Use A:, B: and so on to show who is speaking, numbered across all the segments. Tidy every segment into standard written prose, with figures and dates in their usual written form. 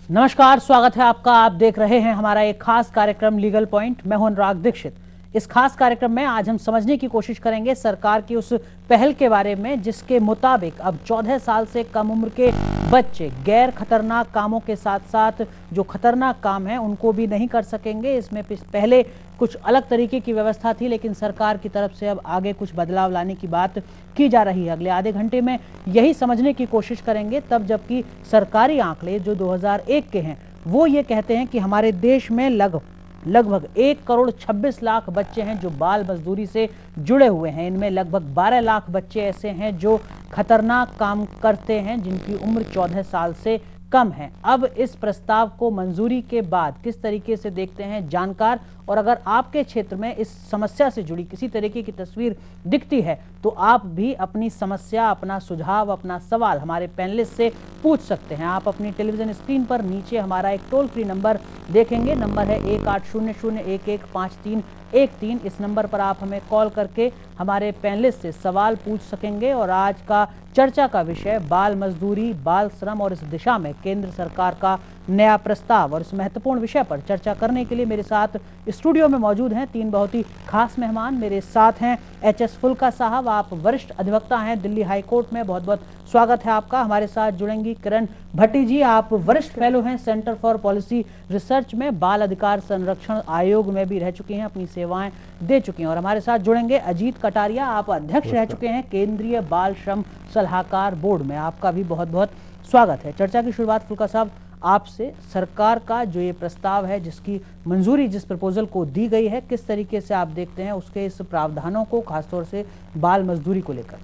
A: नमस्कार, स्वागत है आपका। आप देख रहे हैं हमारा एक खास कार्यक्रम लीगल पॉइंट। मैं हूं अनुराग दीक्षित। इस खास कार्यक्रम में आज हम समझने की कोशिश करेंगे सरकार की उस पहल के बारे में जिसके मुताबिक अब 14 साल से कम उम्र के बच्चे गैर खतरनाक कामों के साथ साथ जो खतरनाक काम है उनको भी नहीं कर सकेंगे। इसमें पहले कुछ अलग तरीके की व्यवस्था थी, लेकिन सरकार की तरफ से अब आगे कुछ बदलाव लाने की बात की जा रही है। अगले आधे घंटे में यही समझने की कोशिश करेंगे, तब जबकि सरकारी आंकड़े जो 2001 के हैं वो ये कहते हैं कि हमारे देश में लगभग 1,26,00,000 बच्चे हैं जो बाल मजदूरी से जुड़े हुए हैं। इनमें लगभग 12 लाख बच्चे ऐसे हैं जो खतरनाक काम करते हैं, जिनकी उम्र 14 साल से कम है। अब इस प्रस्ताव को मंजूरी के बाद किस तरीके से देखते हैं जानकार, और अगर आपके क्षेत्र में इस समस्या से जुड़ी किसी तरीके की तस्वीर दिखती है तो आप भी अपनी समस्या, अपना सुझाव, अपना सवाल हमारे पैनलिस्ट से पूछ सकते हैं। आप अपनी टेलीविजन स्क्रीन पर नीचे हमारा एक टोल फ्री नंबर देखेंगे। नंबर है 1800-115313। इस नंबर पर आप हमें कॉल करके हमारे पैनलिस्ट से सवाल पूछ सकेंगे। और आज का चर्चा का विषय बाल मजदूरी, बाल श्रम और इस दिशा में केंद्र सरकार का नया प्रस्ताव। और इस महत्वपूर्ण विषय पर चर्चा करने के लिए मेरे साथ स्टूडियो में मौजूद हैं तीन बहुत ही खास मेहमान। मेरे साथ हैं एच.एस. फुल्का साहब, आप वरिष्ठ अधिवक्ता हैं दिल्ली हाई कोर्ट में, बहुत बहुत स्वागत है आपका। हमारे साथ जुड़ेंगी किरण भट्टी जी, आप वरिष्ठ फेलो हैं सेंटर फॉर पॉलिसी रिसर्च में, बाल अधिकार संरक्षण आयोग में भी रह चुकी हैं, अपनी सेवाएं दे चुकी हैं। और हमारे साथ जुड़ेंगे अजीत कटारिया, आप अध्यक्ष रह चुके हैं केंद्रीय बाल श्रम सलाहकार बोर्ड में, आपका भी बहुत बहुत स्वागत है। चर्चा की शुरुआत फुल्का साहब आपसे, सरकार का जो ये प्रस्ताव है जिसकी मंजूरी जिस प्रपोजल को दी गई है, किस तरीके से आप देखते हैं उसके इस प्रावधानों को, खासतौर से बाल मजदूरी को लेकर?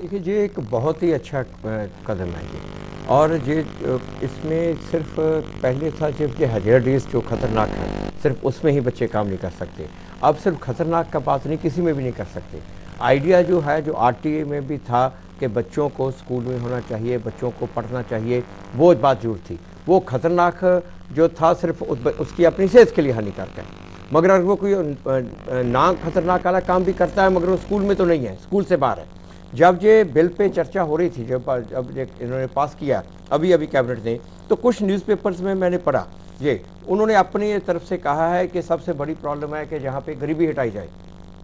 B: देखिए, ये एक बहुत ही अच्छा कदम है ये, और ये इसमें सिर्फ पहले था जब ये हज़ार्डस जो खतरनाक है सिर्फ उसमें ही बच्चे काम नहीं कर सकते, अब सिर्फ खतरनाक का बात नहीं, किसी में भी नहीं कर सकते। आइडिया जो है, जो आरटीए में भी था कि बच्चों को स्कूल में होना चाहिए, बच्चों को पढ़ना चाहिए, वो बात जरूर थी। वो खतरनाक जो था सिर्फ उसकी अपनी सेहत के लिए हानिकारक है, मगर अगर वो कोई ना खतरनाक वाला काम भी करता है मगर वो स्कूल में तो नहीं है, स्कूल से बाहर है। जब ये बिल पे चर्चा हो रही थी, जब इन्होंने पास किया अभी कैबिनेट ने, तो कुछ न्यूज़पेपर्स में मैंने पढ़ा ये उन्होंने अपनी तरफ से कहा है कि सबसे बड़ी प्रॉब्लम है कि जहाँ पे गरीबी हटाई जाए,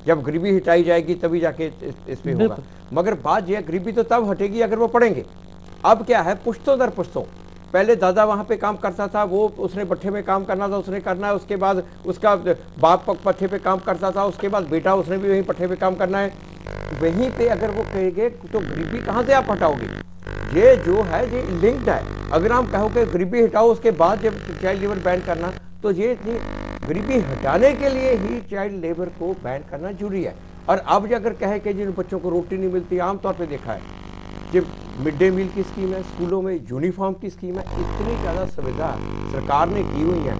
B: जब गरीबी हटाई जाएगी तभी जाके इसमें होगा। मगर बात यह, गरीबी तो तब हटेगी अगर वो पढ़ेंगे। अब क्या है, पुश्तों दर पुश्तों, पहले दादा वहाँ पे काम करता था, वो उसने भट्ठे में काम करना था, उसने करना है, उसके बाद उसका बाप पट्ठे पे काम करता था, उसके बाद बेटा उसने भी वहीं पट्ठे पे काम करना है। वहीं पे अगर वो कहेंगे तो गरीबी कहाँ से आप हटाओगे? ये जो है ये लिंक्ड है। अगर हम कहोगे गरीबी हटाओ, उसके बाद जब चाइल्ड लेबर बैन करना, तो ये गरीबी हटाने के लिए ही चाइल्ड लेबर को बैन करना जरूरी है। और अब अगर कहे कि जिन बच्चों को रोटी नहीं मिलती, आमतौर पे देखा है जब मिड डे मील की स्कीम है, स्कूलों में यूनिफॉर्म की स्कीम है, इतनी ज़्यादा सुविधा सरकार ने की हुई है,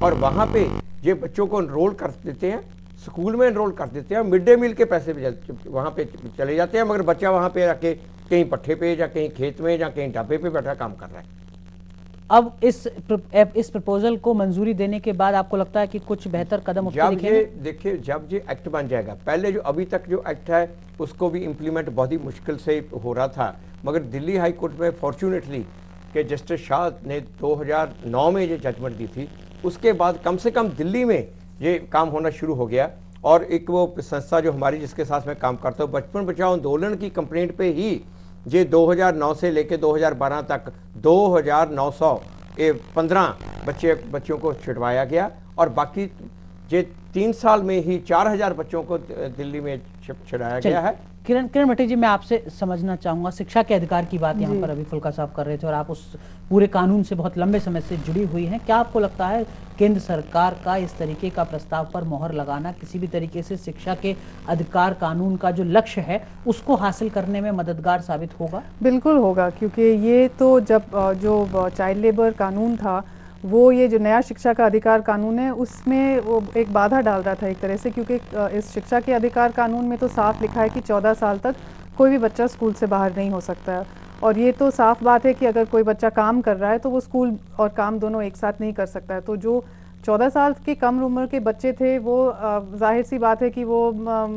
B: और वहाँ पे ये बच्चों को एनरोल कर देते हैं, स्कूल में एनरोल कर देते हैं, मिड डे मील के पैसे भी वहाँ पे चले जाते हैं, मगर बच्चा वहाँ पे आके कहीं पट्ठे पे या कहीं खेत में या कहीं ढाबे पे बैठा काम कर रहा है।
A: अब इस प्रपोजल को मंजूरी देने के बाद आपको लगता है कि कुछ बेहतर कदम उठते दिखेंगे?
B: देखिए, जब ये एक्ट बन जाएगा, पहले जो अभी तक जो एक्ट है उसको भी इम्प्लीमेंट बहुत ही मुश्किल से हो रहा था, मगर दिल्ली हाई कोर्ट में फॉर्चुनेटली कि जस्टिस शाह ने 2009 में ये जजमेंट दी थी, उसके बाद कम से कम दिल्ली में ये काम होना शुरू हो गया। और एक वो संस्था जो हमारी जिसके साथ मैं काम करता हूँ, बचपन बचाओ आंदोलन की कंप्लेंट पे ही ये 2009 से लेके 2012 तक 2915 बच्चों को छुड़वाया गया, और बाकी ये 3 साल में ही 4000 बच्चों को दिल्ली में छुड़ाया गया है।
A: किरण भट्टी जी, मैं आपसे समझना चाहूंगा, शिक्षा के अधिकार की बात यहाँ पर अभी फुल्का साहब कर रहे थे और आप उस पूरे कानून से बहुत लंबे समय से जुड़ी हुई हैं। क्या आपको लगता है केंद्र सरकार का इस तरीके का प्रस्ताव पर मोहर लगाना किसी भी तरीके से शिक्षा के अधिकार कानून का जो लक्ष्य है उसको हासिल करने में मददगार साबित होगा?
C: बिल्कुल होगा, क्योंकि ये तो जब जो चाइल्ड लेबर कानून था, वो ये जो नया शिक्षा का अधिकार कानून है उसमें वो एक बाधा डाल रहा था एक तरह से, क्योंकि इस शिक्षा के अधिकार कानून में तो साफ लिखा है कि 14 साल तक कोई भी बच्चा स्कूल से बाहर नहीं हो सकता है। और ये तो साफ बात है कि अगर कोई बच्चा काम कर रहा है तो वो स्कूल और काम दोनों एक साथ नहीं कर सकता है। तो जो 14 साल की कम उम्र के बच्चे थे वो जाहिर सी बात है कि वो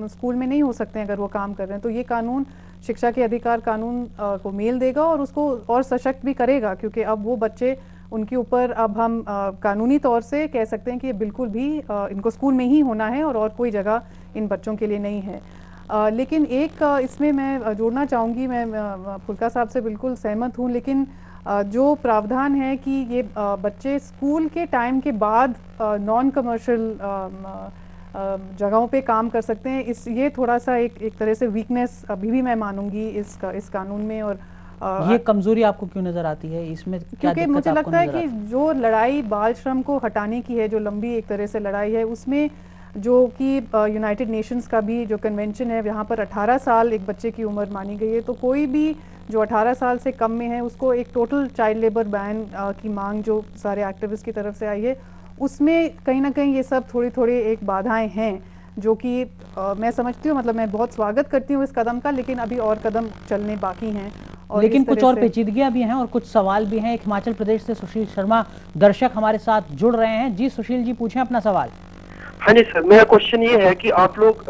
C: स्कूल में नहीं हो सकते हैं अगर वो काम कर रहे हैं। तो ये कानून शिक्षा के अधिकार कानून को मेल देगा और उसको और सशक्त भी करेगा, क्योंकि अब वो बच्चे उनके ऊपर अब हम कानूनी तौर से कह सकते हैं कि ये बिल्कुल भी इनको स्कूल में ही होना है और कोई जगह इन बच्चों के लिए नहीं है। लेकिन एक इसमें मैं जोड़ना चाहूँगी, मैं फुल्का साहब से बिल्कुल सहमत हूँ, लेकिन जो प्रावधान है कि ये बच्चे स्कूल के टाइम के बाद नॉन कमर्शियल जगहों पे काम कर सकते हैं, ये थोड़ा सा एक तरह से वीकनेस अभी भी मैं मानूंगी इस कानून में। और
A: ये कमजोरी आपको क्यों नजर आती है इसमें?
C: क्योंकि मुझे लगता है कि जो लड़ाई बाल श्रम को हटाने की है, जो लंबी एक तरह से लड़ाई है, उसमें जो कि यूनाइटेड नेशंस का भी जो कन्वेंशन है, यहाँ पर 18 साल एक बच्चे की उम्र मानी गई है, तो कोई भी जो 18 साल से कम में है उसको एक टोटल चाइल्ड लेबर बैन की मांग जो सारे एक्टिविस्ट की तरफ से आई है, उसमें कहीं ना कहीं ये सब थोड़ी थोड़ी एक बाधाएं हैं, जो कि मैं समझती हूँ, मतलब मैं बहुत स्वागत करती हूँ इस कदम का, लेकिन अभी और कदम चलने बाकी हैं। और
A: लेकिन कुछ और पेचीदगियां भी हैं और कुछ सवाल भी हैं। एक हिमाचल प्रदेश से सुशील शर्मा दर्शक हमारे साथ जुड़ रहे हैं। जी सुशील जी, पूछें अपना सवाल।
D: हाँ जी सर, मेरा क्वेश्चन ये है कि आप लोग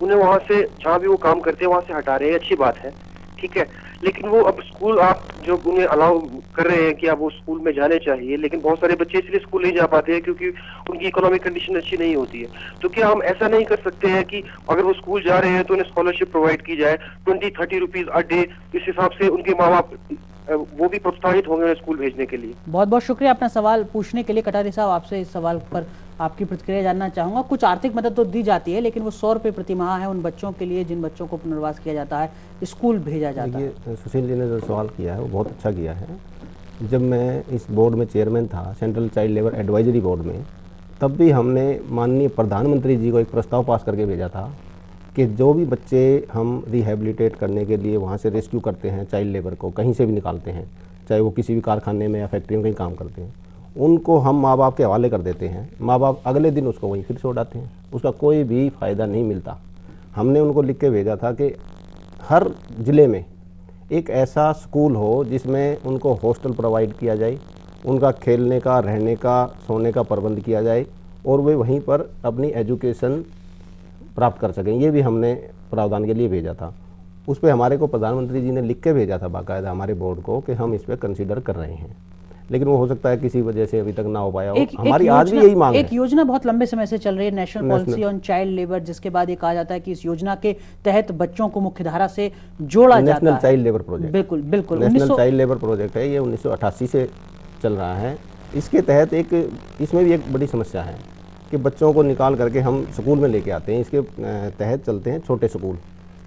D: उन्हें वहाँ से जहाँ भी वो काम करते हैं वहाँ से हटा रहे हैं, अच्छी बात है, ठीक है, लेकिन वो अब स्कूल आप जो उन्हें अलाउ कर रहे हैं कि अब वो स्कूल में जाने चाहिए, लेकिन बहुत सारे बच्चे इसलिए स्कूल नहीं जा पाते हैं क्योंकि उनकी इकोनॉमिक कंडीशन अच्छी नहीं होती है। तो क्या हम ऐसा नहीं कर सकते हैं कि अगर वो स्कूल जा रहे हैं तो उन्हें स्कॉलरशिप प्रोवाइड की जाए 20-30 रुपीज अ डे, इस हिसाब से उनके माँ बाप वो भी प्रोत्साहित होंगे उन्हें स्कूल भेजने के लिए।
A: बहुत बहुत शुक्रिया अपना सवाल पूछने के लिए। कटारी साहब, आपसे इस सवाल पर आपकी प्रतिक्रिया जानना चाहूंगा। कुछ आर्थिक मदद तो दी जाती है, लेकिन वो 100 रुपये प्रति माह है उन बच्चों के लिए जिन बच्चों को पुनर्वास किया जाता है, स्कूल भेजा जाता है।
E: सुशील जी ने जो सवाल किया है वो बहुत अच्छा किया है। जब मैं इस बोर्ड में चेयरमैन था, central child labour advisory board में, तब भी हमने माननीय प्रधानमंत्री जी को एक प्रस्ताव पास करके भेजा था कि जो भी बच्चे हम रिहेबिलिटेट करने के लिए वहाँ से रेस्क्यू करते हैं, चाइल्ड लेबर को कहीं से भी निकालते हैं, चाहे वो किसी भी कारखाने में या फैक्ट्री में कहीं काम करते हैं, उनको हम माँ बाप के हवाले कर देते हैं। माँ बाप अगले दिन उसको वहीं फिर छोड़ आते हैं, उसका कोई भी फ़ायदा नहीं मिलता। हमने उनको लिख के भेजा था कि हर ज़िले में एक ऐसा स्कूल हो जिसमें उनको हॉस्टल प्रोवाइड किया जाए, उनका खेलने का, रहने का, सोने का प्रबंध किया जाए और वे वहीं पर अपनी एजुकेशन प्राप्त कर सकें। ये भी हमने प्रावधान के लिए भेजा था। उस पर हमारे को प्रधानमंत्री जी ने लिख के भेजा था बाकायदा हमारे बोर्ड को कि हम इस पर कंसीडर कर रहे हैं, लेकिन वो हो सकता है किसी वजह से अभी तक ना हो पाया हो। हमारी आज भी यही मांग है।
A: एक योजना बहुत लंबे समय से चल रही है, national policy on child labour, जिसके बाद ये कहा जाता है कि इस योजना के तहत बच्चों को मुख्यधारा से जोड़ा जाता है।
E: नेशनल चाइल्ड लेबर प्रोजेक्ट,
A: बिल्कुल बिल्कुल,
E: नेशनल चाइल्ड लेबर प्रोजेक्ट है, ये 1988 से चल रहा है। इसके तहत इसमें भी एक बड़ी समस्या है कि बच्चों को निकाल करके हम स्कूल में लेके आते हैं। इसके तहत चलते हैं छोटे स्कूल,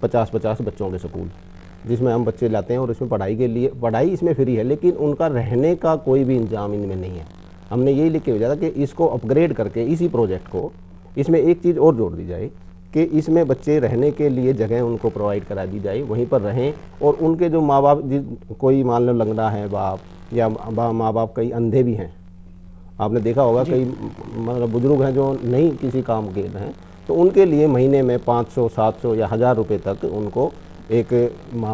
E: 50-50 बच्चों के स्कूल, जिसमें हम बच्चे लाते हैं और इसमें पढ़ाई इसमें फ्री है, लेकिन उनका रहने का कोई भी इंतजाम इनमें नहीं है। हमने यही लिख के भेजा था कि इसको अपग्रेड करके इसी प्रोजेक्ट को इसमें एक चीज़ और जोड़ दी जाए कि इसमें बच्चे रहने के लिए जगह उनको प्रोवाइड करा दी जाए, वहीं पर रहें और उनके जो माँ बाप, कोई मान लो लंगड़ा है बाप या माँ बाप कई अंधे भी हैं, आपने देखा होगा कई मतलब बुजुर्ग हैं जो नहीं किसी काम के हैं, तो उनके लिए महीने में 500, 700 या 1000 रुपये तक उनको एक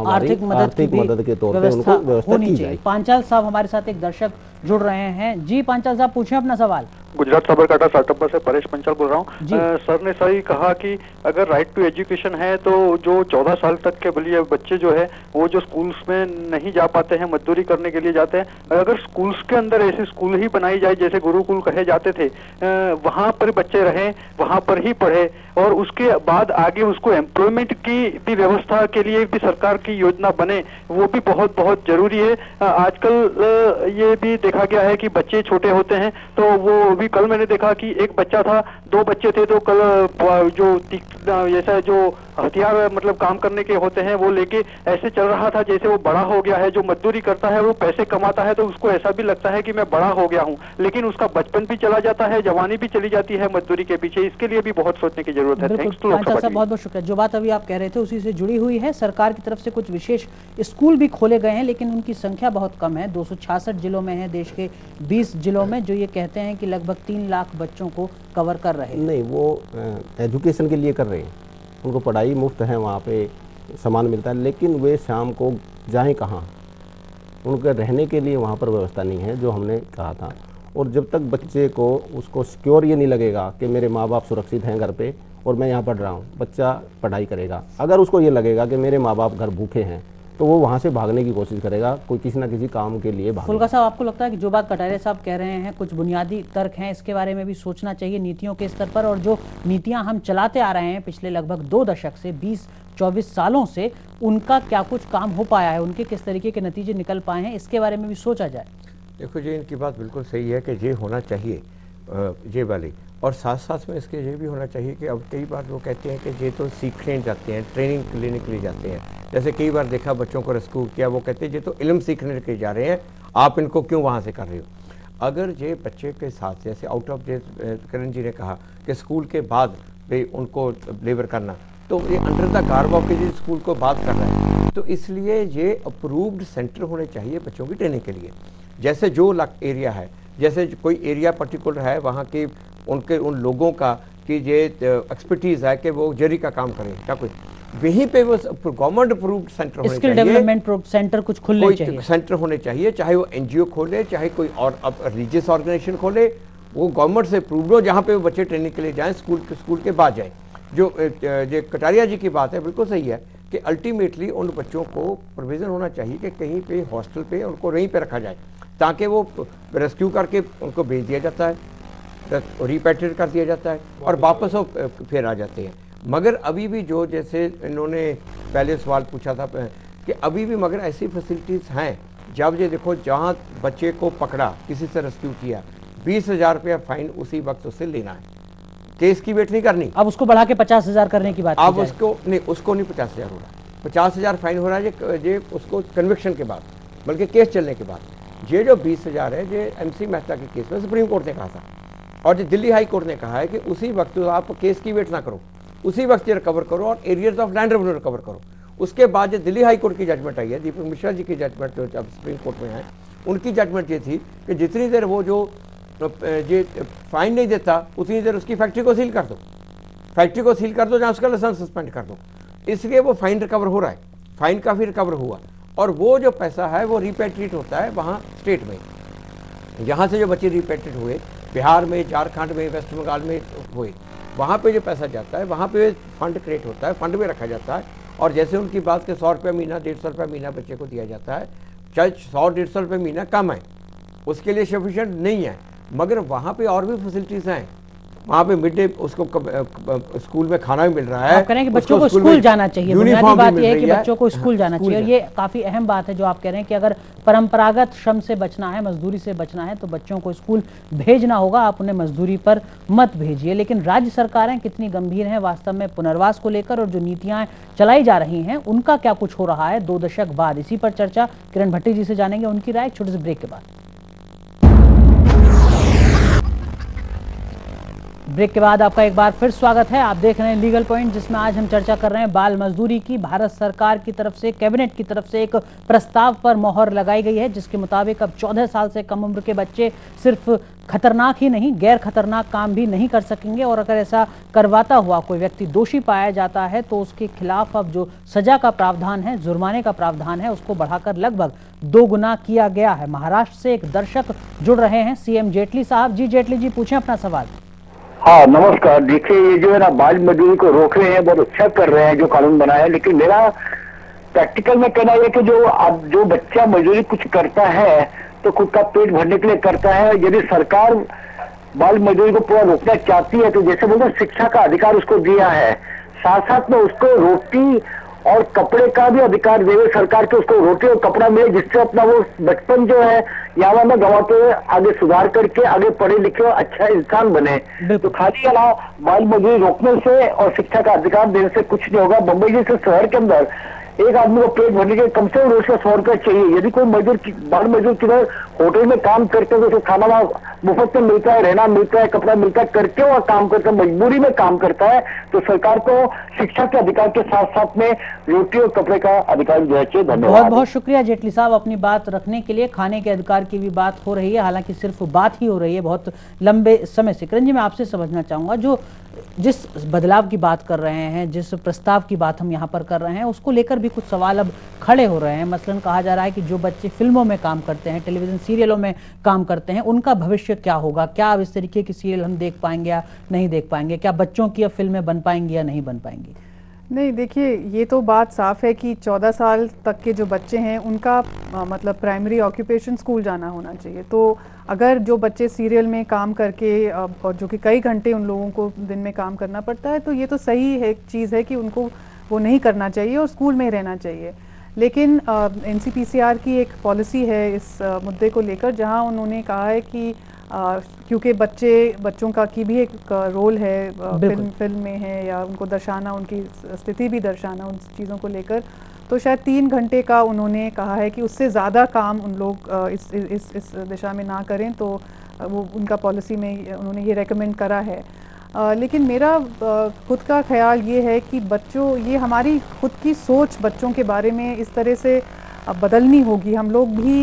E: आर्थिक मदद के तौर पे उनको व्यवस्था की जाए।
A: पांचाल साहब हमारे साथ एक दर्शक जुड़ रहे हैं। जी पांचाल साहब, पूछें अपना सवाल।
F: गुजरात साबरकांठा स्टार्टअप से परेश पंचाल बोल रहा हूँ। सर ने सही कहा कि अगर राइट टू एजुकेशन है तो जो 14 साल तक के बलिए बच्चे जो है वो जो स्कूल्स में नहीं जा पाते हैं, मजदूरी करने के लिए जाते हैं, अगर स्कूल्स के अंदर ऐसे स्कूल ही बनाई जाए जैसे गुरुकुल कहे जाते थे, वहाँ पर बच्चे रहें, वहाँ पर ही पढ़े और उसके बाद आगे उसको एम्प्लॉयमेंट की भी व्यवस्था के लिए भी सरकार की योजना बने, वो भी बहुत बहुत जरूरी है। आजकल ये भी देखा गया है कि बच्चे छोटे होते हैं तो वो भी, कल मैंने देखा कि एक बच्चा था, 2 बच्चे थे, तो कल जो ऐसा जो हथियार मतलब काम करने के होते हैं वो लेके ऐसे चल रहा था जैसे वो बड़ा हो गया है। जो मजदूरी करता है वो पैसे कमाता है तो उसको ऐसा भी लगता है कि मैं बड़ा हो गया हूँ, लेकिन उसका बचपन भी चला जाता है, जवानी भी चली जाती है मजदूरी के पीछे। इसके लिए भी बहुत सोचने की जरूरत है। थैंक्स टू लोकसभा जी।
A: बहुत बहुत शुक्रिया। जो बात अभी आप कह रहे थे उसी से जुड़ी हुई है। सरकार की तरफ से कुछ विशेष स्कूल भी खोले गए हैं, लेकिन उनकी संख्या बहुत कम है। 266 जिलों में है, देश के 20 जिलों में, जो ये कहते हैं कि लगभग 3 लाख बच्चों को कवर कर रहे हैं।
E: नहीं, वो एजुकेशन के लिए कर रहे हैं, उनको पढ़ाई मुफ्त है, वहाँ पे सामान मिलता है, लेकिन वे शाम को जाएं कहाँ, उनके रहने के लिए वहाँ पर व्यवस्था नहीं है जो हमने कहा था। और जब तक बच्चे को उसको सिक्योर ये नहीं लगेगा कि मेरे माँ बाप सुरक्षित हैं घर पे और मैं यहाँ पढ़ रहा हूँ, बच्चा पढ़ाई करेगा। अगर उसको ये लगेगा कि मेरे माँ बाप घर भूखे हैं तो वो वहाँ से भागने की कोशिश करेगा, कोई किसी ना किसी काम के लिए भागेगा।
A: फुल्का साहब, आपको लगता है कि जो बात कटारिया साहब कह रहे हैं कुछ बुनियादी तर्क हैं, इसके बारे में भी सोचना चाहिए नीतियों के स्तर पर, और जो नीतियां हम चलाते आ रहे हैं पिछले लगभग 2 दशक से 20-24 सालों से, उनका क्या कुछ काम हो पाया है, उनके किस तरीके के नतीजे निकल पाए हैं, इसके बारे में भी सोचा जाए।
B: देखो जी, इनकी बात बिल्कुल सही है कि ये होना चाहिए ये वाली, और साथ साथ में इसके ये भी होना चाहिए कि अब कई बार वो कहते हैं कि ये तो सीखने जाते हैं, ट्रेनिंग लेने के लिए जाते हैं। जैसे कई बार देखा बच्चों को रेस्क्यू किया, वो कहते हैं ये तो इल्म सीखने के लिए जा रहे हैं, आप इनको क्यों वहाँ से कर रहे हो। अगर ये बच्चे के साथ जैसे आउट ऑफ करण जी ने कहा कि स्कूल के बाद भी उनको लेबर करना, तो ये अंडर द गार्ब ऑफ के स्कूल को बात कर रहा है, तो इसलिए ये अप्रूव्ड सेंटर होने चाहिए बच्चों की ट्रेनिंग के लिए। जैसे जो एरिया है, जैसे कोई एरिया पर्टिकुलर है वहाँ के उन लोगों का कि ये एक्सपर्टीज़ है कि वो जरी का काम करें, क्या कोई वहीं पे वो गवर्नमेंट अप्रूव्ड सेंटर होने चाहिए,
A: स्किल डेवलपमेंट सेंटर कुछ खुलने चाहिए,
B: सेंटर होने चाहिए, चाहे वो एनजीओ खोले, चाहे कोई और रिलीजियस ऑर्गेनाइजेशन खोले, वो गवर्नमेंट से अप्रूव्ड हो, जहाँ पे वो बच्चे ट्रेनिंग के लिए जाएँ, स्कूल के बाद जाएँ। जो कटारिया जी की बात है बिल्कुल सही है कि अल्टीमेटली उन बच्चों को प्रोविज़न होना चाहिए कि कहीं पे हॉस्टल पे उनको वहीं पे रखा जाए, ताकि वो रेस्क्यू करके उनको भेज दिया जाता है, रिपैट्रिएट कर दिया जाता है और वापस वो फिर आ जाते हैं। मगर अभी भी जो जैसे इन्होंने पहले सवाल पूछा था कि अभी भी मगर ऐसी फैसिलिटीज़ हैं, जब ये देखो जहाँ बच्चे को पकड़ा, किसी से रेस्क्यू किया, 20,000 रुपया फाइन उसी वक्त उससे लेना है, केस की वेट नहीं करनी।
A: अब उसको बढ़ा के 50,000 करने की बात
B: अब उसको नहीं 50,000 हो रहा है, 50,000 फाइन हो रहा है ये उसको कन्विक्शन के बाद, बल्कि केस चलने के बाद। ये जो 20,000 है, ये MC मेहता के केस में सुप्रीम कोर्ट ने कहा था, और जो दिल्ली हाई कोर्ट ने कहा है कि उसी वक्त आप केस की वेट ना करो, उसी वक्त ये रिकवर करो और arrears of land revenue recover करो। उसके बाद जो दिल्ली हाई कोर्ट की जजमेंट आई है, दीपक मिश्रा जी की जजमेंट जो अब सुप्रीम कोर्ट में है, उनकी जजमेंट ये थी कि जितनी देर वो जो ये फाइन नहीं देता उतनी देर उसकी फैक्ट्री को सील कर दो, फैक्ट्री को सील कर दो, जहाँ उसका लाइसेंस सस्पेंड कर दो। इसलिए वो फाइन रिकवर हो रहा है, फाइन काफ़ी रिकवर हुआ, और वो जो पैसा है वो रिपैट्रिएट होता है वहाँ स्टेट में। यहाँ से जो बच्चे रिपैट्रिएट हुए बिहार में, झारखंड में, वेस्ट बंगाल में हुए, वहाँ पे जो पैसा जाता है वहाँ पे फंड क्रिएट होता है, फंड में रखा जाता है। और जैसे उनकी बात के 100 रुपये महीना, 150 रुपये महीना बच्चे को दिया जाता है, चाहे 100-150 रुपये महीना कम है, उसके लिए सफिशेंट नहीं है, मगर वहाँ पे और भी फैसिलिटीज़ हैं। वहाँ पे मिड डे उसको स्कूल में खाना भी मिल रहा है,
A: आप कह रहे हैं कि बच्चों को स्कूल जाना चाहिए, बुनियादी बात यह है कि बच्चों को स्कूल जाना चाहिए, और ये काफ़ी अहम बात है जो आप कह रहे हैं कि अगर परंपरागत श्रम से बचना है, मजदूरी से बचना है, तो बच्चों को स्कूल भेजना होगा, आप उन्हें मजदूरी पर मत भेजिए। लेकिन राज्य सरकारें कितनी गंभीर हैं वास्तव में पुनर्वास को लेकर, और जो नीतियाँ चलाई जा रही हैं उनका क्या कुछ हो रहा है 2 दशक बाद, इसी पर चर्चा किरण भट्टी जी से जानेंगे, उनकी राय छोटे से ब्रेक के बाद। ब्रेक के बाद आपका एक बार फिर स्वागत है। आप देख रहे हैं लीगल पॉइंट, जिसमें आज हम चर्चा कर रहे हैं बाल मजदूरी की। भारत सरकार की तरफ से, कैबिनेट की तरफ से एक प्रस्ताव पर मोहर लगाई गई है, जिसके मुताबिक अब 14 साल से कम उम्र के बच्चे सिर्फ खतरनाक ही नहीं, गैर खतरनाक काम भी नहीं कर सकेंगे, और अगर ऐसा करवाता हुआ कोई व्यक्ति दोषी पाया जाता है तो उसके खिलाफ अब जो सजा का प्रावधान है, जुर्माने का प्रावधान है, उसको बढ़ाकर लगभग 2 गुना किया गया है। महाराष्ट्र से एक दर्शक जुड़ रहे हैं, CM जेटली साहब। जी जेटली जी, पूछें अपना सवाल।
G: हाँ नमस्कार। देखिए, ये जो है ना बाल मजदूरी को रोक रहे हैं, बहुत अच्छा कर रहे हैं जो कानून बनाया है, लेकिन मेरा प्रैक्टिकल में कहना है कि जो बच्चा मजदूरी कुछ करता है तो खुद का पेट भरने के लिए करता है। यदि सरकार बाल मजदूरी को पूरा रोकना चाहती है तो जैसे बोलते हैं शिक्षा का अधिकार उसको दिया है, साथ साथ में उसको रोटी और कपड़े का भी अधिकार देवे सरकार के, उसको रोटी और कपड़ा मिले, जिससे अपना वो बचपन जो है यहाँ में गंवाते हुए आगे सुधार करके आगे पढ़े लिखे और अच्छा इंसान बने। तो खाली बाल मजदूरी रोकने से और शिक्षा का अधिकार देने से कुछ नहीं होगा। मुंबई जैसे शहर के अंदर एक आदमी को पेट भरने के कम से कम रोज का 100 रुपया चाहिए। यदि कोई बाल मजदूर किधर होटल में काम करते हैं तो खाना मुफ्त में मिलता है, रहना मिलता है, कपड़ा मिलता है, करके वो काम करता है, मजबूरी में काम करता है, तो सरकार को शिक्षा के अधिकार के साथ साथ में रोटी और कपड़े का अधिकार देना चाहिए। धन्यवाद।
A: बहुत बहुत शुक्रिया जेटली साहब अपनी बात रखने के लिए। खाने के अधिकार की भी बात हो रही है, हालांकि सिर्फ बात ही हो रही है बहुत लंबे समय से। किरण जी, मैं आपसे समझना चाहूंगा, जिस बदलाव की बात कर रहे हैं, जिस प्रस्ताव की बात हम यहाँ पर कर रहे हैं, उसको लेकर भी कुछ सवाल अब खड़े हो रहे हैं। मसलन कहा जा रहा है कि जो बच्चे फिल्मों में काम करते हैं, टेलीविजन सीरियलों में काम करते हैं, उनका भविष्य क्या होगा? क्या अब इस तरीके की सीरियल हम देख पाएंगे या नहीं देख पाएंगे? क्या बच्चों की अब फिल्में बन पाएंगी या नहीं बन पाएंगी?
C: नहीं, देखिए ये तो बात साफ है कि 14 साल तक के जो बच्चे हैं उनका मतलब प्राइमरी ऑक्यूपेशन स्कूल जाना होना चाहिए। तो अगर जो बच्चे सीरियल में काम करके और जो कि कई घंटे उन लोगों को दिन में काम करना पड़ता है, तो ये तो सही है चीज़ है कि उनको वो नहीं करना चाहिए और स्कूल में ही रहना चाहिए। लेकिन NCPCR की एक पॉलिसी है इस मुद्दे को लेकर, जहां उन्होंने कहा है कि क्योंकि बच्चों का की भी एक रोल है फिल्म में है, या उनको दर्शाना, उनकी स्थिति भी दर्शाना उन चीज़ों को लेकर, तो शायद 3 घंटे का उन्होंने कहा है कि उससे ज़्यादा काम उन लोग इस दिशा में ना करें। तो वो उनका पॉलिसी में उन्होंने ये रेकमेंड करा है। लेकिन मेरा खुद का ख्याल ये है कि ये हमारी खुद की सोच बच्चों के बारे में इस तरह से बदलनी होगी। हम लोग भी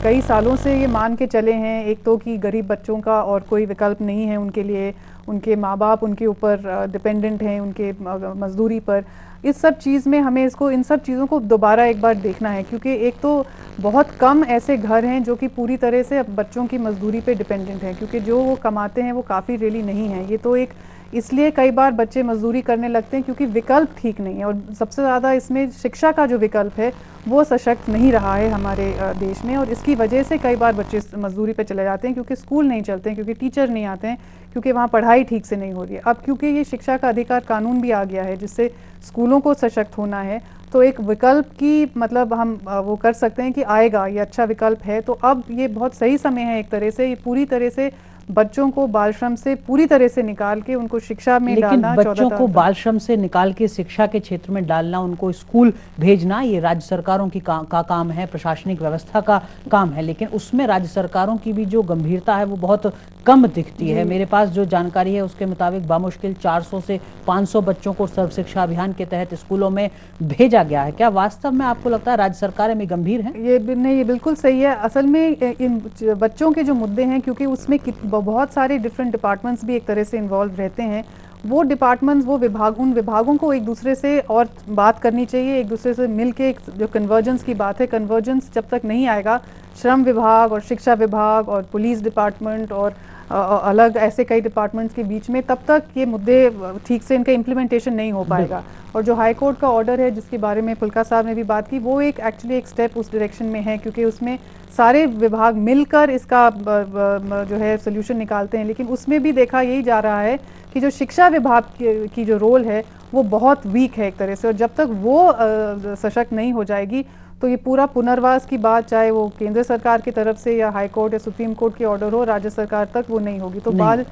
C: कई सालों से ये मान के चले हैं, एक तो कि गरीब बच्चों का और कोई विकल्प नहीं है उनके लिए, उनके माँ बाप उनके ऊपर डिपेंडेंट हैं, उनके मजदूरी पर। इस सब चीज़ में हमें इन सब चीज़ों को दोबारा एक बार देखना है, क्योंकि एक तो बहुत कम ऐसे घर हैं जो कि पूरी तरह से बच्चों की मजदूरी पे डिपेंडेंट हैं, क्योंकि जो वो कमाते हैं वो काफ़ी रियली नहीं है। ये तो एक इसलिए कई बार बच्चे मजदूरी करने लगते हैं क्योंकि विकल्प ठीक नहीं है, और सबसे ज़्यादा इसमें शिक्षा का जो विकल्प है वो सशक्त नहीं रहा है हमारे देश में, और इसकी वजह से कई बार बच्चे मजदूरी पे चले जाते हैं, क्योंकि स्कूल नहीं चलते हैं, क्योंकि टीचर नहीं आते हैं, क्योंकि वहाँ पढ़ाई ठीक से नहीं हो रही है। अब क्योंकि ये शिक्षा का अधिकार कानून भी आ गया है जिससे स्कूलों को सशक्त होना है, तो एक विकल्प की मतलब हम वो कर सकते हैं कि आएगा, ये अच्छा विकल्प है। तो अब ये बहुत सही समय है एक तरह से, ये पूरी तरह से बच्चों को बाल श्रम से पूरी तरह से निकाल के उनको शिक्षा में डालना।
A: लेकिन बच्चों को बाल श्रम से निकाल के शिक्षा के क्षेत्र में डालना, उनको स्कूल भेजना, ये राज्य सरकारों की का काम है, प्रशासनिक व्यवस्था का काम है। लेकिन उसमें राज्य सरकारों की भी जो गंभीरता है वो बहुत कम दिखती है। मेरे पास जो जानकारी है उसके मुताबिक बामुश्किल 400 से 500 बच्चों को सर्व शिक्षा अभियान के तहत स्कूलों में भेजा गया है। क्या वास्तव में आपको लगता है राज्य सरकारें भी गंभीर हैं?
C: ये बिल्कुल सही है। असल में इन बच्चों के जो मुद्दे हैं, क्योंकि उसमें बहुत सारे डिफरेंट डिपार्टमेंट्स भी एक तरह से इन्वॉल्व रहते हैं, वो डिपार्टमेंट्स, उन विभागों को एक दूसरे से और बात करनी चाहिए, एक दूसरे से मिलके जो कन्वर्जेंस की बात है, कन्वर्जेंस जब तक नहीं आएगा, श्रम विभाग और शिक्षा विभाग और पुलिस डिपार्टमेंट और अलग ऐसे कई डिपार्टमेंट्स के बीच में, तब तक ये मुद्दे ठीक से इनका इम्प्लीमेंटेशन नहीं हो पाएगा। और जो हाई कोर्ट का ऑर्डर है जिसके बारे में पुलका साहब ने भी बात की, वो एक्चुअली एक स्टेप उस डायरेक्शन में है, क्योंकि उसमें सारे विभाग मिलकर इसका जो है सोल्यूशन निकालते हैं। लेकिन उसमें भी देखा यही जा रहा है कि जो शिक्षा विभाग की जो रोल है वो बहुत वीक है एक तरह से, और जब तक वो सशक्त नहीं हो जाएगी तो ये पूरा पुनर्वास की बात, चाहे वो केंद्र सरकार की तरफ से या हाई कोर्ट या सुप्रीम कोर्ट के ऑर्डर हो, राज्य सरकार तक वो नहीं होगी। तो बाल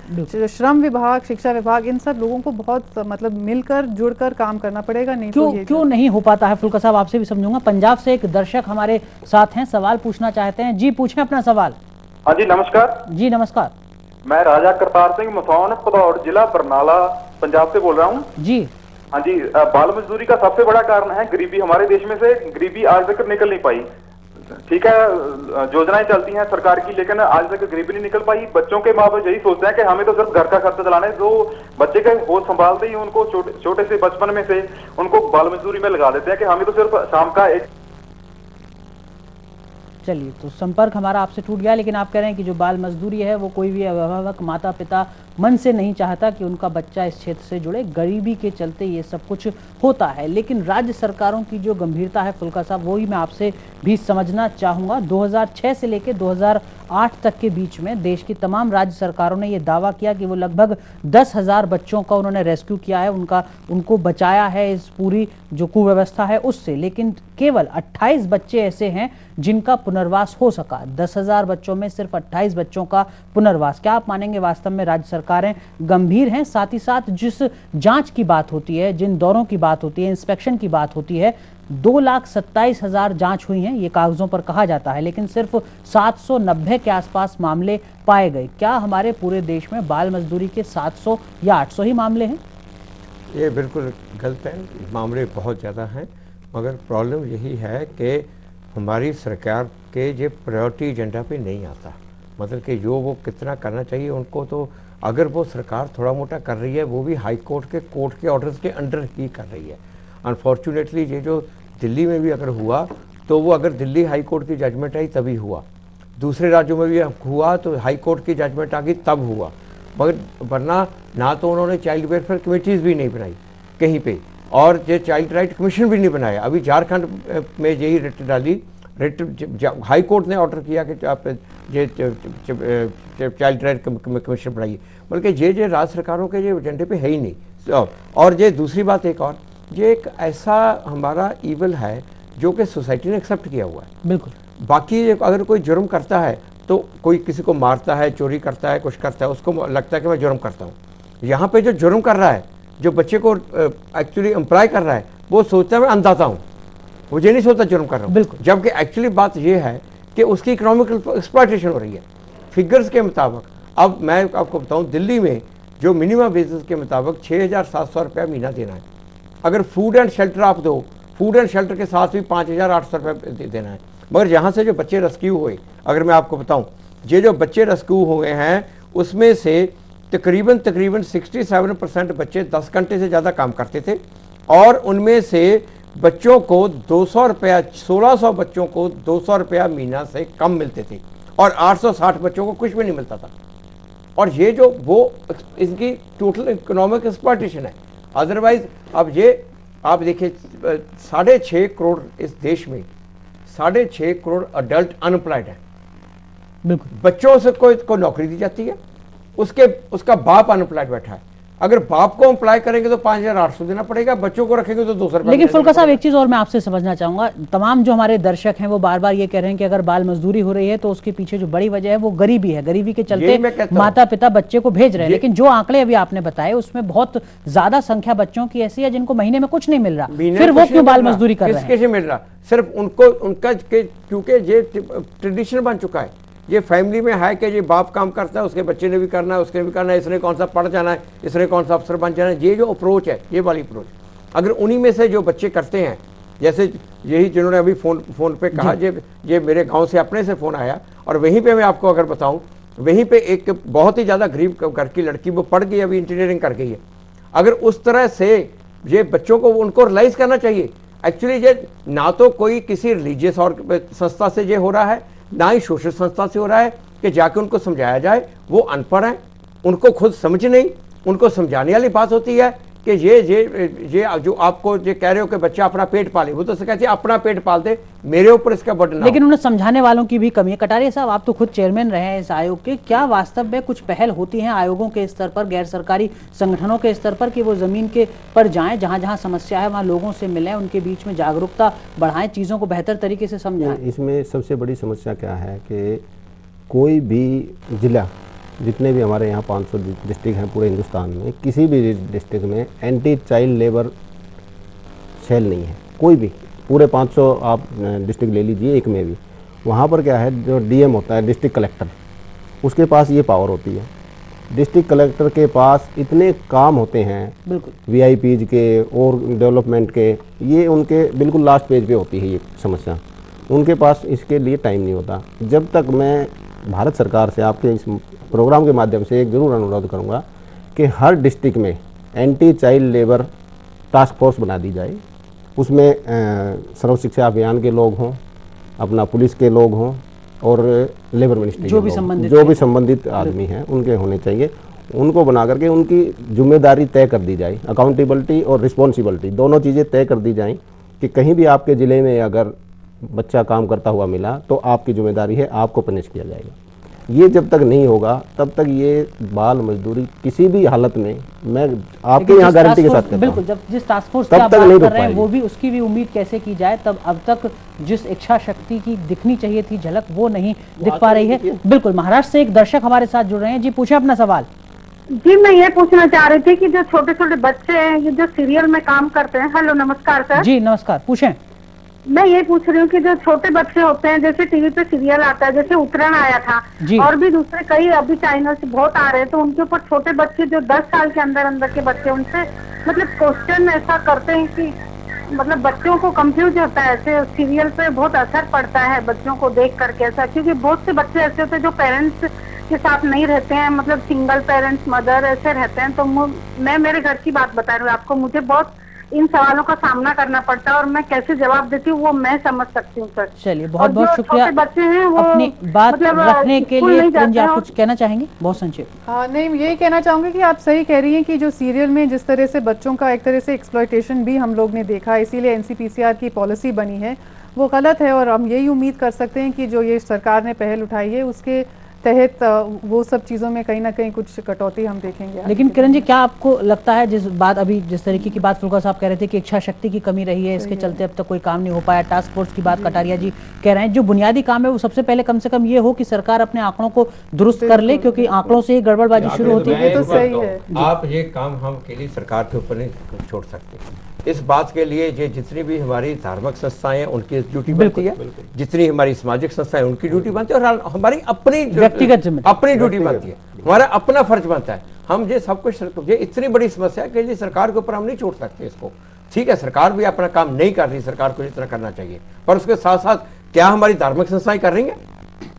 C: श्रम विभाग, शिक्षा विभाग, इन सब लोगों को बहुत मतलब मिलकर जुड़कर काम करना पड़ेगा। नहीं तो
A: क्यों नहीं हो पाता है? फुल्का साहब आपसे भी समझूंगा। पंजाब से एक दर्शक हमारे साथ हैं, सवाल पूछना चाहते हैं। जी, पूछें अपना सवाल।
H: हाँ जी, नमस्कार।
A: जी नमस्कार।
H: मैं राजा करतार सिंह, मथौन, भदौड़ जिला बरनाला, पंजाब से बोल रहा हूँ।
A: जी
H: हाँ जी, बाल मजदूरी का सबसे बड़ा कारण है गरीबी। हमारे देश में से गरीबी आज तक निकल नहीं पाई। ठीक है, योजनाएं चलती हैं सरकार की, लेकिन आज तक गरीबी नहीं निकल पाई। बच्चों के माँ बाप यही सोचते हैं कि हमें तो सिर्फ घर का खर्चा चलाना है, जो बच्चे का होश संभालते ही उनको छोटे से बचपन में से उनको बाल मजदूरी में लगा देते हैं कि हमें तो सिर्फ शाम का एक।
A: चलिए, तो संपर्क हमारा आपसे टूट गया, लेकिन आप कह रहे हैं कि जो बाल मजदूरी है वो कोई भी अभिभावक, माता पिता मन से नहीं चाहता कि उनका बच्चा इस क्षेत्र से जुड़े। गरीबी के चलते ये सब कुछ होता है। लेकिन राज्य सरकारों की जो गंभीरता है फुल्का साहब, वही मैं आपसे भी समझना चाहूँगा। 2006 से लेकर 2008 तक के बीच में देश की तमाम राज्य सरकारों ने ये दावा किया कि वो लगभग 10,000 बच्चों का उन्होंने रेस्क्यू किया है, उनको बचाया है इस पूरी जो कुव्यवस्था है उससे। लेकिन केवल 28 बच्चे ऐसे हैं जिनका पुनर्वास हो सका। 10,000 बच्चों में सिर्फ 28 बच्चों का पुनर्वास। क्या आप मानेंगे वास्तव में राज्य सरकारें गंभीर हैं? साथ ही साथ जिस जांच की बात होती है, जिन दौरों की बात होती है, इंस्पेक्शन की बात होती है, 2,27,000 जांच हुई हैं, ये कागजों पर कहा जाता है, लेकिन सिर्फ 790 के आसपास मामले पाए गए। क्या हमारे पूरे देश में बाल मजदूरी के 700 या 800 ही मामले हैं?
B: ये बिल्कुल गलत है, मामले बहुत ज़्यादा हैं। मगर प्रॉब्लम यही है कि हमारी सरकार के जो प्रायोरिटी एजेंडा पे नहीं आता। मतलब कि जो वो कितना करना चाहिए उनको, तो अगर वो सरकार थोड़ा मोटा कर रही है वो भी हाई कोर्ट के ऑर्डर्स के अंडर ही कर रही है। अनफॉर्चुनेटली ये जो दिल्ली में भी अगर हुआ तो वो अगर दिल्ली हाई कोर्ट की जजमेंट आई तभी हुआ, दूसरे राज्यों में भी हुआ तो हाई कोर्ट की जजमेंट आ गई तब हुआ। मगर वरना ना तो उन्होंने चाइल्ड वेलफेयर कमेटीज़ भी नहीं बनाई कहीं पे, और ये चाइल्ड राइट कमीशन भी नहीं बनाया। अभी झारखंड में यही रिट डाली, रिट हाई कोर्ट ने ऑर्डर किया कि आप ये चाइल्ड राइट कमीशन बनाइए, बल्कि ये राज्य सरकारों के ये एजेंडे पे है ही नहीं। और ये दूसरी बात एक और, ये एक ऐसा हमारा ईवल है जो कि सोसाइटी ने एक्सेप्ट किया हुआ है।
A: बिल्कुल।
B: बाकी अगर कोई जुर्म करता है तो कोई किसी को मारता है, चोरी करता है, कुछ करता है, उसको लगता है कि मैं जुर्म करता हूँ। यहाँ पे जो जुर्म कर रहा है, जो बच्चे को एक्चुअली एम्प्लॉय कर रहा है, वो सोचता है मैं अंधाता हूँ, वो ये नहीं सोचता जुर्म कर रहा हूँ।
A: बिल्कुल।
B: जबकि एक्चुअली बात ये है कि उसकी इकोनॉमिकल एक्सप्लॉयटेशन हो रही है। फिगर्स के मुताबिक, अब मैं आपको बताऊँ, दिल्ली में जो मिनिमम वेजेस के मुताबिक 6,700 रुपया महीना देना है। अगर फूड एंड शेल्टर आप दो, फूड एंड शेल्टर के साथ भी 5,800 रुपये देना है। मगर यहाँ से जो बच्चे रेस्क्यू हुए, अगर मैं आपको बताऊँ, ये जो बच्चे रेस्क्यू हुए हैं उसमें से तकरीबन 67% बच्चे 10 घंटे से ज़्यादा काम करते थे, और उनमें से बच्चों को 200 रुपया, 1600 बच्चों को 200 रुपया महीना से कम मिलते थे, और 860 बच्चों को कुछ भी नहीं मिलता था। और ये जो वो इनकी टोटल इकोनॉमिक एक्सप्लॉयटेशन है। अदरवाइज अब ये आप देखिए 6.5 करोड़ इस देश में 6.5 करोड़ अडल्ट अनएम्प्लॉयड है।
A: बिल्कुल।
B: बच्चों से कोई नौकरी दी जाती है, उसका बाप अनएम्प्लॉयड बैठा है। अगर बाप को एम्प्लॉय करेंगे तो 5,800 देना पड़ेगा, बच्चों को रखेंगे तो 200 रुपये।
A: लेकिन फुल्का साहब, एक चीज और मैं आपसे समझना चाहूंगा, तमाम जो हमारे दर्शक हैं वो बार बार ये कह रहे हैं कि अगर बाल मजदूरी हो रही है तो उसके पीछे जो बड़ी वजह है वो गरीबी है, गरीबी के चलते माता पिता बच्चे को भेज रहे हैं। लेकिन जो आंकड़े अभी आपने बताए उसमें बहुत ज्यादा संख्या बच्चों की ऐसी है जिनको महीने में कुछ नहीं मिल रहा, फिर वो क्यों बाल मजदूरी कर रहे हैं?
B: किसके मिल रहा? सिर्फ उनको, उनका, क्योंकि ये ट्रेडिशन बन चुका है। ये फैमिली में है कि ये बाप काम करता है, उसके बच्चे ने भी करना है, उसके भी करना है, इसने कौन सा पढ़ जाना है, इसने कौन सा अफसर बन जाना है। ये जो अप्रोच है, ये वाली अप्रोच, अगर उन्हीं में से जो बच्चे करते हैं, जैसे यही जिन्होंने अभी फोन पे कहा, ये मेरे गांव से अपने से फ़ोन आया, और वहीं पे मैं आपको अगर बताऊं, वहीं पे एक बहुत ही ज़्यादा गरीब घर की लड़की, वो पढ़ गई, अभी इंजीनियरिंग कर गई है। अगर उस तरह से ये बच्चों को उनको रियलाइज़ करना चाहिए। एक्चुअली ये ना तो कोई किसी रिलीजियस और संस्था से ये हो रहा है, ना ही सोशल संस्था से हो रहा है कि जाके उनको समझाया जाए। वो अनपढ़ हैं, उनको खुद समझ नहीं, उनको समझाने वाली बात होती है कि ये जो आपको ये कह रहे हो कि बच्चा अपना पेट पाले, वो तो कहते हैं अपना पेट पाल दे, मेरे ऊपर इसका बर्डन।
A: लेकिन उन्हें समझाने वालों की भी कमी है। कटारिया साहब, आप तो खुद चेयरमैन रहे हैं इस आयोग के, क्या वास्तव में कुछ पहल होती हैं आयोगों के स्तर पर, गैर सरकारी संगठनों के स्तर पर, कि वो जमीन के पर जाएं, जहां जहां समस्या है वहां लोगों से मिलें, उनके बीच में जागरूकता बढ़ाएं, चीज़ों को बेहतर तरीके से समझाएं?
E: इसमें सबसे बड़ी समस्या क्या है कि कोई भी जिला, जितने भी हमारे यहाँ 500 डिस्ट्रिक्ट हैं पूरे हिंदुस्तान में, किसी भी डिस्ट्रिक्ट में एंटी चाइल्ड लेबर सेल नहीं है, कोई भी। पूरे 500 आप डिस्ट्रिक्ट ले लीजिए, एक में भी। वहाँ पर क्या है, जो डीएम होता है, डिस्ट्रिक्ट कलेक्टर, उसके पास ये पावर होती है। डिस्ट्रिक्ट कलेक्टर के पास इतने काम होते हैं,
A: बिल्कुल,
E: वीआईपीज के और डेवलपमेंट के, ये उनके बिल्कुल लास्ट पेज पे होती है ये समस्या। उनके पास इसके लिए टाइम नहीं होता। जब तक मैं भारत सरकार से आपके इस प्रोग्राम के माध्यम से एक ज़रूर अनुरोध करूंगा कि हर डिस्ट्रिक्ट में anti child labour task force बना दी जाए। उसमें सर्व शिक्षा अभियान के लोग हों, अपना पुलिस के लोग हों, और लेबर मिनिस्ट्री
A: जो भी
E: संबंधित आदमी हैं उनके होने चाहिए। उनको बना करके उनकी जिम्मेदारी तय कर दी जाए। अकाउंटेबिलिटी और रिस्पॉन्सिबिलिटी दोनों चीज़ें तय कर दी जाएँ कि कहीं भी आपके ज़िले में अगर बच्चा काम करता हुआ मिला तो आपकी जिम्मेदारी है, आपको पनिश किया जाएगा। ये जब तक नहीं होगा तब तक ये बाल मजदूरी किसी भी हालत में, मैं आपके यहाँ गारंटी के साथ कहता हूं,
A: बिल्कुल, जब जिस टास्क फोर्स की आप बात कर रहे हैं वो भी, उसकी भी उम्मीद कैसे की जाए, तब अब तक जिस इच्छा शक्ति की दिखनी चाहिए थी झलक, वो नहीं दिख पा रही है। बिल्कुल, महाराष्ट्र से एक दर्शक हमारे साथ जुड़ रहे हैं। जी, पूछे अपना सवाल।
I: जी, मैं ये पूछना चाह रही थी कि जो छोटे छोटे बच्चे हैं, ये जो सीरियल में काम करते हैं। हेलो, नमस्कार सर।
A: जी नमस्कार, पूछें।
I: मैं ये पूछ रही हूँ कि जो छोटे बच्चे होते हैं, जैसे टीवी पे सीरियल आता है, जैसे उत्तरायण आया था, और भी दूसरे कई अभी चैनल से बहुत आ रहे हैं, तो उनके ऊपर छोटे बच्चे जो 10 साल के अंदर अंदर के बच्चे, उनसे मतलब क्वेश्चन ऐसा करते हैं कि मतलब बच्चों को कंफ्यूज होता है। ऐसे सीरियल पे बहुत असर पड़ता है बच्चों को देख करके ऐसा, क्योंकि बहुत से बच्चे ऐसे होते हैं जो पेरेंट्स के साथ नहीं रहते हैं, मतलब सिंगल पेरेंट्स, मदर ऐसे रहते हैं। तो मैं मेरे घर की बात बता रही हूँ आपको, मुझे बहुत इन सवालों का सामना करना पड़ता है और मैं कैसे जवाब देती हूँ वो मैं समझ सकती हूँ सर।
A: चलिए बहुत बहुत शुक्रिया।
I: बच्चे हैं वो
A: अपनी बात
I: मतलब
A: रखने के लिए किरण जी आप कुछ कहना चाहेंगे? बहुत संक्षेप।
C: हाँ नहीं, यही कहना चाहूँगी कि आप सही कह रही हैं कि जो सीरियल में जिस तरह से बच्चों का एक तरह से एक्सप्लॉयटेशन भी हम लोग ने देखा, इसीलिए एनसीपीसीआर की पॉलिसी बनी है, वो गलत है। और हम यही उम्मीद कर सकते हैं कि जो ये सरकार ने पहल उठाई है उसके तहत वो सब चीज़ों में कहीं ना कहीं कुछ कटौती हम देखेंगे।
A: लेकिन किरण जी क्या आपको लगता है, जिस तरीके की बात फुल्का साहब कह रहे थे कि इच्छा शक्ति की कमी रही है, इसके चलते अब तक कोई काम नहीं हो पाया, टास्क फोर्स की बात कटारिया जी कह रहे हैं, जो बुनियादी काम है वो सबसे पहले कम से कम ये हो कि सरकार अपने आंकड़ों को दुरुस्त कर ले, क्योंकि आंकड़ों से ही गड़बड़बाजी शुरू होती है।
C: तो सही है,
B: आप ये काम हम अकेली सरकार के ऊपर नहीं छोड़ सकते। इस बात के लिए जितनी भी हमारी धार्मिक संस्थाएं हैं उनकी ड्यूटी बनती है, जितनी हमारी सामाजिक संस्थाएं उनकी ड्यूटी बनती है, और हमारी अपनी
A: व्यक्तिगत
B: अपनी ड्यूटी बनती है, हमारा अपना फर्ज बनता है। हम ये सब कुछ, ये इतनी बड़ी समस्या है कि सरकार के ऊपर हम नहीं छोड़ सकते इसको। ठीक है, सरकार भी अपना काम नहीं कर रही, सरकार को जितना करना चाहिए, पर उसके साथ साथ क्या हमारी धार्मिक संस्थाएं कर रही हैं?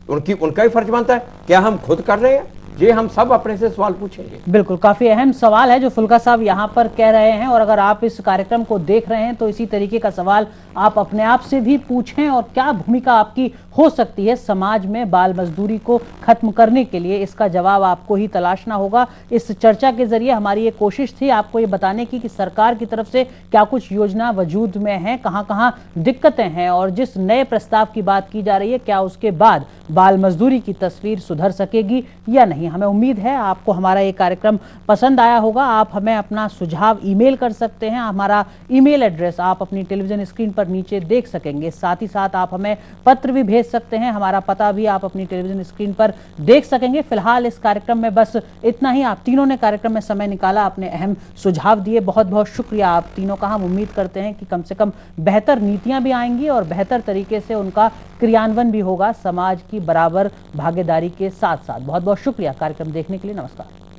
B: उनका ही फर्ज बनता है। क्या हम खुद कर रहे हैं? ये हम सब अपने से सवाल पूछेंगे।
A: बिल्कुल, काफी अहम सवाल है जो फुल्का साहब यहाँ पर कह रहे हैं, और अगर आप इस कार्यक्रम को देख रहे हैं तो इसी तरीके का सवाल आप अपने आप से भी पूछें, और क्या भूमिका आपकी हो सकती है समाज में बाल मजदूरी को खत्म करने के लिए, इसका जवाब आपको ही तलाशना होगा। इस चर्चा के जरिए हमारी ये कोशिश थी आपको ये बताने की कि सरकार की तरफ से क्या कुछ योजना वजूद में है, कहां कहां दिक्कतें हैं, और जिस नए प्रस्ताव की बात की जा रही है क्या उसके बाद बाल मजदूरी की तस्वीर सुधर सकेगी या नहीं। हमें उम्मीद है आपको हमारा ये कार्यक्रम पसंद आया होगा। आप हमें अपना सुझाव ईमेल कर सकते हैं, हमारा ईमेल एड्रेस आप अपनी टेलीविजन स्क्रीन पर नीचे देख सकेंगे। साथ ही साथ आप हमें पत्र भी भेज सकते हैं, हमारा पता भी आप अपनी टेलीविजन स्क्रीन पर देख सकेंगे। फिलहाल इस कार्यक्रम में बस इतना ही। आप तीनों ने कार्यक्रम में समय निकाला, अपने अहम सुझाव दिए, बहुत बहुत शुक्रिया आप तीनों का। हम उम्मीद करते हैं कि कम से कम बेहतर नीतियां भी आएंगी और बेहतर तरीके से उनका क्रियान्वयन भी होगा समाज की बराबर भागीदारी के साथ साथ। बहुत बहुत शुक्रिया कार्यक्रम देखने के लिए। नमस्कार।